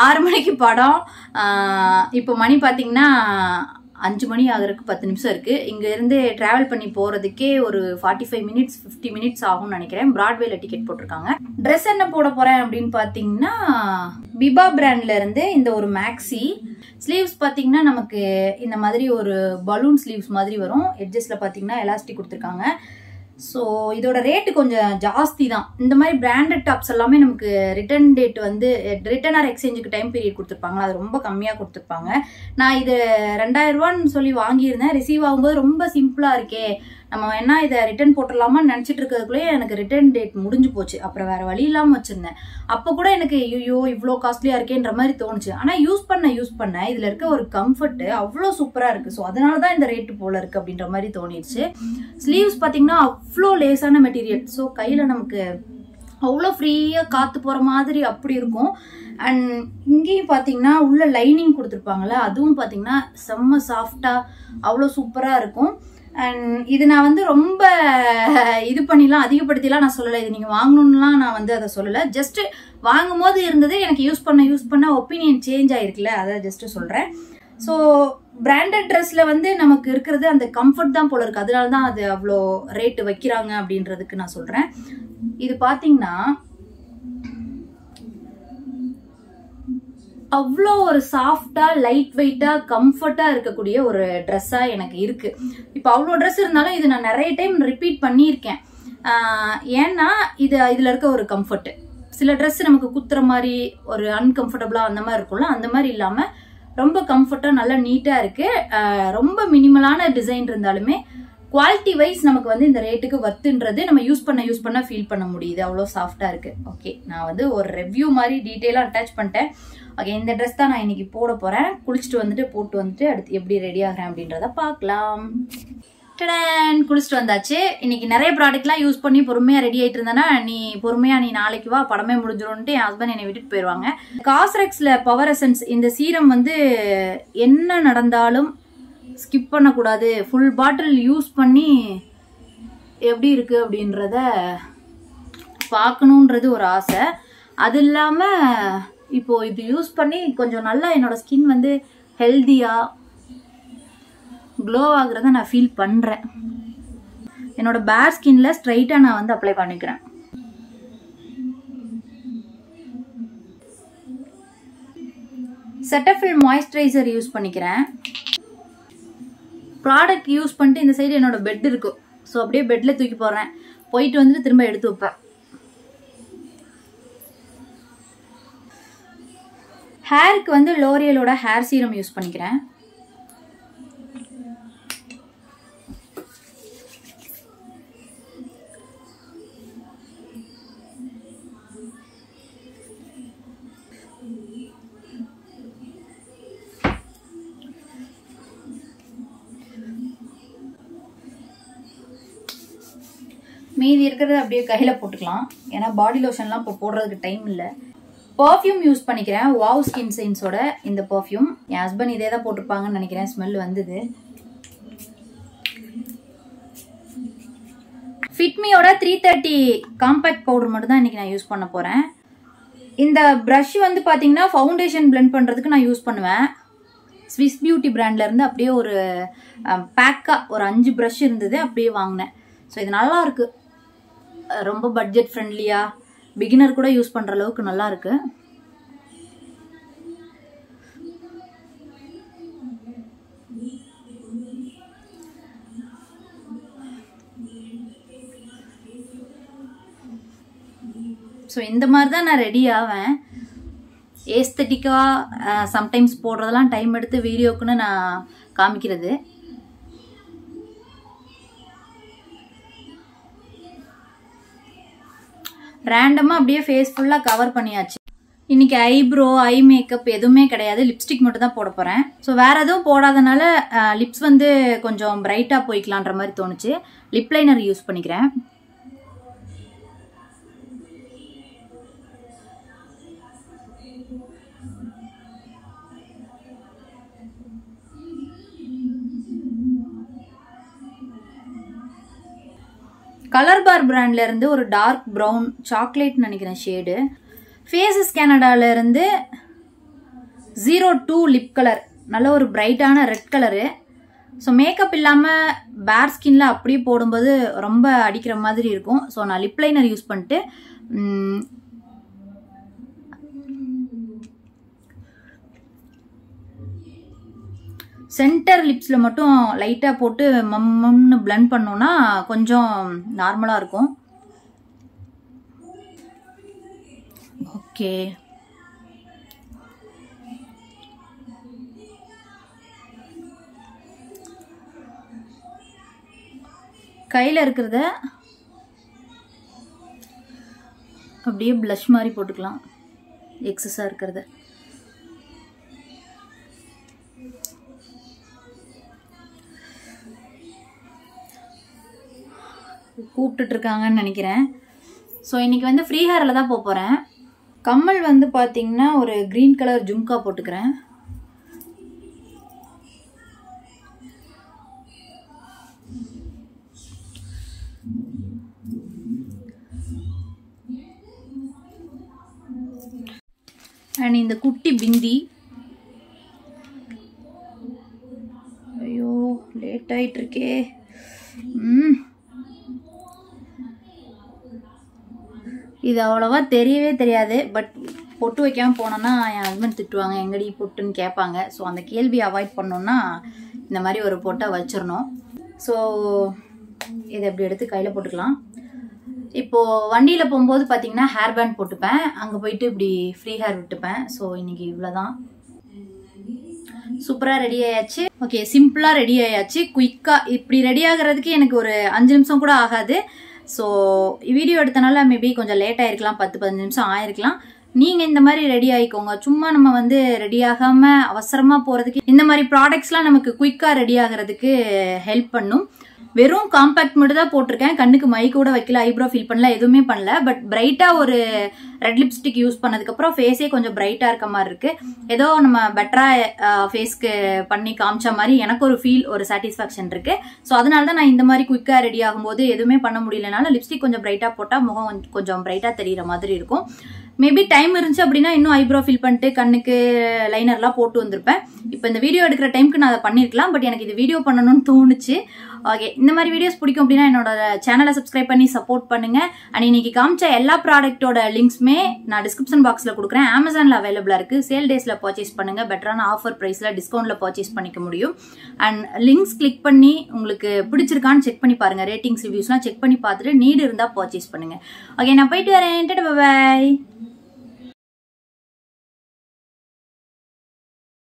6 மணிக்கு படம். இப்போ மணி பார்த்தீங்கன்னா 5 மணி ஆகிறதுக்கு 10 நிமிஷம் இருக்குது. இங்கேருந்து ட்ராவல் பண்ணி போகிறதுக்கே ஒரு 45 மினிட்ஸ் 50 மினிட்ஸ் ஆகும்னு நினைக்கிறேன். பிராட்வேல டிக்கெட் போட்டிருக்காங்க. ட்ரெஸ் என்ன போட போகிறேன் அப்படின்னு பார்த்தீங்கன்னா பிபா பிராண்ட்லேருந்து இந்த ஒரு மேக்ஸி ஸ்லீவ்ஸ் பார்த்தீங்கன்னா நமக்கு இந்த மாதிரி ஒரு பலூன் ஸ்லீவ்ஸ் மாதிரி வரும். எட்ஜஸில் பார்த்தீங்கன்னா எலாஸ்டிக் கொடுத்துருக்காங்க. ஸோ இதோட ரேட்டு கொஞ்சம் ஜாஸ்தி தான். இந்த மாதிரி பிராண்டட் டாப்ஸ் எல்லாமே நமக்கு ரிட்டர்ன் டேட் வந்து ரிட்டர்ன் ஆர் எக்ஸ்சேஞ்சுக்கு டைம் பீரியட் கொடுத்துருப்பாங்க. அது ரொம்ப கம்மியாக கொடுத்துருப்பாங்க. நான் இது 2000 ரூபான்னு சொல்லி வாங்கியிருந்தேன். ரிசீவ் ஆகும்போது ரொம்ப சிம்பிளாக இருக்கே, நம்ம வேணா இதை ரிட்டர்ன் போட்டுடலாமான்னு நினச்சிட்டு இருக்கிறதுக்குள்ளேயே எனக்கு ரிட்டர்ன் டேட் முடிஞ்சு போச்சு. அப்புறம் வேற வழி இல்லாமல் வச்சிருந்தேன். அப்போ கூட எனக்கு ஐயோ இவ்வளோ காஸ்ட்லியாக இருக்கேன்ற மாதிரி தோணுச்சு. ஆனால் யூஸ் பண்ண இதில் இருக்க ஒரு கம்ஃபர்ட்டு அவ்வளோ சூப்பராக இருக்குது. ஸோ அதனால தான் இந்த ரேட்டு போல இருக்குது அப்படின்ற மாதிரி தோணிடுச்சு. ஸ்லீவ்ஸ் பார்த்தீங்கன்னா அவ்வளோ லேசான மெட்டீரியல். ஸோ கையில் நமக்கு அவ்வளோ ஃப்ரீயாக காற்று போகிற மாதிரி அப்படி இருக்கும். அண்ட் இங்கேயும் பார்த்தீங்கன்னா உள்ள லைனிங் கொடுத்துருப்பாங்கல்ல, அதுவும் பார்த்தீங்கன்னா செம்ம சாஃப்டாக அவ்வளோ சூப்பராக இருக்கும். அண்ட் இது நான் வந்து ரொம்ப இது பண்ணிலாம் அதிகப்படுத்திலாம் நான் சொல்லலை. இது நீங்கள் வாங்கணும்லாம் நான் வந்து அதை சொல்லலை. ஜஸ்ட்டு வாங்கும் போது இருந்தது, எனக்கு யூஸ் பண்ண ஒப்பீனியன் சேஞ்ச் ஆகிருக்குல்ல, அதை ஜஸ்ட்டு சொல்கிறேன். ஸோ பிராண்டட் ட்ரெஸ்ஸில் வந்து நமக்கு இருக்கிறது அந்த கம்ஃபர்ட் தான் போல இருக்குது. அதனால தான் அது அவ்வளோ ரேட்டு வைக்கிறாங்க அப்படின்றதுக்கு நான் சொல்கிறேன். இது பார்த்தீங்கன்னா அவ்வளோ ஒரு சாஃப்டா லைட் வெயிட்டா கம்ஃபர்ட்டா இருக்கக்கூடிய ஒரு ட்ரெஸ்ஸா எனக்கு இருக்கு. இப்போ அவ்வளோ ட்ரெஸ் இருந்தாலும் இது நான் நிறைய டைம் ரிப்பீட் பண்ணியிருக்கேன். ஏன்னா இதுல இருக்க ஒரு கம்ஃபர்ட். சில ட்ரெஸ் நமக்கு குத்துற மாதிரி ஒரு அன்கம்ஃபர்டபுளா அந்த மாதிரி இருக்கும்ல, அந்த மாதிரி இல்லாம ரொம்ப கம்ஃபர்ட்டா நல்லா நீட்டா இருக்கு. ரொம்ப மினிமலான டிசைன் இருந்தாலுமே குவாலிட்டி வைஸ் நமக்கு வந்து இந்த ரேட்டுக்கு வர்த்துன்றது நம்ம யூஸ் பண்ண ஃபீல் பண்ண முடியுது. அவ்வளோ சாஃப்டா இருக்கு. ஓகே, நான் வந்து ஒரு ரிவ்யூ மாதிரி டீட்டெயிலாக அட்டாச் பண்ணிட்டேன். ஓகே, இந்த ட்ரெஸ் தான் நான் இன்னைக்கு போட போறேன். குளிச்சுட்டு வந்துட்டு போட்டு வந்துட்டு அடுத்து எப்படி ரெடி ஆகிறேன் அப்படின்றத பார்க்கலாம். குளிச்சுட்டு வந்தாச்சு. இன்னைக்கு நிறைய ப்ராடக்ட்லாம் யூஸ் பண்ணி பொறுமையா ரெடி ஆயிட்டு இருந்தேன்னா, நீ நாளைக்கு வா படமே முடிஞ்சிடும்ட்டு என் ஹஸ்பண்ட் என்னை விட்டுட்டு போயிடுவாங்க. காஸ்ரெக்ஸ்ல பவர் எசன்ஸ் இந்த சீரம் வந்து என்ன நடந்தாலும் ஸ்கிப் பண்ணக்கூடாது. ஃபுல் பாட்டில் யூஸ் பண்ணி எப்படி இருக்கு அப்படின்றத பார்க்கணுன்றது ஒரு ஆசை. அது இல்லாமல் இப்போ இது யூஸ் பண்ணி கொஞ்சம் நல்லா என்னோட ஸ்கின் வந்து ஹெல்தியாக க்ளோ ஆகுறத நான் ஃபீல் பண்ணுறேன். என்னோட பேர் ஸ்கின்ல ஸ்ட்ரைட்டாக நான் வந்து அப்ளை பண்ணிக்கிறேன். செட்டஃபில் மாய்ஸ்சரைசர் யூஸ் பண்ணிக்கிறேன். ப்ராடக்ட் யூஸ் பண்ணிட்டு இந்த சைடு என்னோட பெட் இருக்கும். ஸோ அப்படியே பெட்டில் தூக்கி போடுறேன். போயிட்டு வந்துட்டு திரும்ப எடுத்து வைப்பேன். ஹேருக்கு வந்து லோரியலோட ஹேர் சீரம் யூஸ் பண்ணிக்கிறேன். மீதி இருக்கிறது அப்படியே கையில் போட்டுக்கலாம். ஏன்னா பாடி லோஷன்லாம் இப்போ போடுறதுக்கு டைம் இல்லை. பர்ஃப்யூம் யூஸ் பண்ணிக்கிறேன். வாவ் ஸ்கின் சயின்ஸோட இந்த பர்ஃப்யூம். என் ஹஸ்பண்ட் இதே தான் போட்டிருப்பாங்கன்னு நினைக்கிறேன். ஸ்மெல் வந்தது. ஃபிட்மியோட 330 காம்பேக்ட் பவுடர் மட்டும் தான் இன்னைக்கு நான் யூஸ் பண்ண போறேன். இந்த ப்ரஷ் வந்து பார்த்தீங்கன்னா ஃபவுண்டேஷன் பிளெண்ட் பண்ணுறதுக்கு நான் யூஸ் பண்ணுவேன். ஸ்விஸ் பியூட்டி பிராண்ட்ல இருந்து அப்படியே ஒரு பேக்கா ஒரு 5 ப்ரஷ் இருந்தது, அப்படியே வாங்கினேன். ஸோ இது நல்லா இருக்கு. ரொம்ப பட்ஜெட் ஃப்ரெண்ட்லியா பிகினர் கூட யூஸ் பண்ற அளவுக்கு நல்லா இருக்கு. ஸோ இந்த மாதிரி தான் நான் ரெடி ஆவேன். ஏஸ்தட்டிக்காக சம்டைம்ஸ் போடுறதெல்லாம் டைம் எடுத்து வீடியோக்குன்னு நான் காமிக்கிறது. ரேண்டமாக அப்படியே ஃபேஸ் ஃபுல்லாக கவர் பண்ணியாச்சு. இன்னைக்கு ஐப்ரோ ஐ மேக்கப் எதுவுமே கிடையாது. லிப்ஸ்டிக் மட்டும் தான் போட போகிறேன். ஸோ வேறு எதுவும் போடாதனால லிப்ஸ் வந்து கொஞ்சம் பிரைட்டாக போய்க்கலான்ற மாதிரி தோணுச்சு. லிப் லைனர் யூஸ் பண்ணிக்கிறேன். கலர் பார் பிராண்ட்ல இருந்து ஒரு டார்க் ப்ரௌன் சாக்லேட் நினைக்கிறேன் ஷேடு. ஃபேஸஸ் கனடால இருந்து 02 லிப் கலர், நல்ல ஒரு பிரைட்டான ரெட் கலரு. ஸோ மேக்கப் இல்லாமல் பேர் ஸ்கின்ல அப்படியே போடும்போது ரொம்ப அடிக்கிற மாதிரி இருக்கும். ஸோ நான் லிப் லைனர் யூஸ் பண்ணிட்டு சென்டர் லிப்ஸில் மட்டும் லைட்டாக போட்டு மம்னு பிளெண்ட் பண்ணோன்னா கொஞ்சம் நார்மலாக இருக்கும். ஓகே, கையில் இருக்கிறத அப்படியே ப்ளஷ் மாதிரி போட்டுக்கலாம், எக்ஸஸாக இருக்கிறத. கூப்பிட்டுட்டு இருக்காங்கன்னு நினைக்கிறேன். ஸோ இன்னைக்கு வந்து ஃப்ரீ ஹேரில் தான் போகிறேன். கம்மல் வந்து பார்த்தீங்கன்னா ஒரு க்ரீன் கலர் ஜும்கா போட்டுக்கிறேன். அண்ட் இந்த குட்டி பிந்தி. ஐயோ லேட் ஆயிட்டு இருக்கே. இது அவ்வளோவா தெரியவே தெரியாது. பட் பொட்டு வைக்காமல் போனோன்னா என் ஹஸ்பண்ட் திட்டுவாங்க, எங்கடி பொட்டுன்னு கேட்பாங்க. ஸோ அந்த கேள்வி அவாய்ட் பண்ணோன்னா இந்த மாதிரி ஒரு பொட்டை வச்சிடணும். ஸோ இதை எப்படி எடுத்து கையில் போட்டுக்கலாம். இப்போது வண்டியில் போகும்போது பார்த்தீங்கன்னா ஹேர் பேண்ட் போட்டுப்பேன், அங்கே போயிட்டு இப்படி ஃப்ரீ ஹேர் விட்டுப்பேன். ஸோ இன்னைக்கு இவ்வளோதான். சூப்பராக ரெடி ஆயாச்சு. ஓகே, சிம்பிளாக ரெடி ஆயாச்சு. குயிக்காக இப்படி ரெடி ஆகிறதுக்கு எனக்கு ஒரு 5 நிமிஷம் கூட ஆகாது. ஸோ வீடியோ எடுத்தனால மேபி கொஞ்சம் லேட் ஆகிருக்கலாம், 10-15 நிமிஷம் ஆயிருக்கலாம். நீங்கள் இந்த மாதிரி ரெடி ஆகிக்கோங்க. சும்மா நம்ம வந்து ரெடி ஆகாமல் அவசரமாக போகிறதுக்கு இந்த மாதிரி ப்ராடக்ட்ஸ்லாம் நமக்கு குயிக்காக ரெடி ஆகிறதுக்கு ஹெல்ப் பண்ணும். வெறும் காம்பேக்ட் மட்டும் தான் போட்டிருக்கேன், கண்ணுக்கு மை கூட வைக்கல, ஐப்ரோ ஃபில் பண்ணல, எதுவுமே பண்ணல. பட் பிரைட்டாக ஒரு ரெட் லிப்ஸ்டிக் யூஸ் பண்ணதுக்கப்புறம் ஃபேஸே கொஞ்சம் பிரைட்டாக இருக்க மாதிரி இருக்குது. ஏதோ நம்ம பெட்டராக ஃபேஸ்க்கு பண்ணி காமிச்ச மாதிரி எனக்கு ஒரு ஃபீல், ஒரு சாட்டிஸ்ஃபேக்ஷன் இருக்குது. ஸோ அதனால தான் நான் இந்த மாதிரி குயிக்காக ரெடி ஆகும்போது எதுவுமே பண்ண முடியலனால லிப்ஸ்டிக் கொஞ்சம் பிரைட்டாக போட்டால் முகம் கொஞ்சம் பிரைட்டாக தெரிகிற மாதிரி இருக்கும். மேபி டைம் இருந்துச்சு அப்படின்னா இன்னும் ஐப்ரோ ஃபில் பண்ணிட்டு கண்ணுக்கு லைனர்லாம் போட்டு வந்திருப்பேன். இப்போ இந்த வீடியோ எடுக்கிற டைமுக்கு நான் அதை பண்ணியிருக்கலாம். பட் எனக்கு இது வீடியோ பண்ணணும்னு தோணுச்சு. ஓகே, இந்த மாதிரி வீடியோஸ் பிடிக்கும் அப்படின்னா என்னோட சேனலை சப்ஸ்கிரைப் பண்ணி சப்போர்ட் பண்ணுங்க. அண்ட் இன்னைக்கு காமிச்ச எல்லா ப்ராடக்ட்டோட லிங்க்ஸுமே நான் டிஸ்கிரிப்ஷன் பாக்ஸில் கொடுக்குறேன். அமேசானில் அவைலபிளாக இருக்குது. சேல் டேஸில் பர்ச்சேஸ் பண்ணுங்கள், பெட்டரான ஆஃபர் ப்ரைஸில் டிஸ்கவுண்ட்டில் பர்ச்சேஸ் பண்ணிக்க முடியும். அண்ட் லிங்க்ஸ் கிளிக் பண்ணி உங்களுக்கு பிடிச்சிருக்கான்னு செக் பண்ணி பாருங்கள். ரேட்டிங்ஸ் ரிவ்யூஸ்லாம் செக் பண்ணி பார்த்துட்டு நீடு இருந்தால் பர்ச்சேஸ் பண்ணுங்கள். ஓகே, நான் போயிட்டு வரேன். பாய்.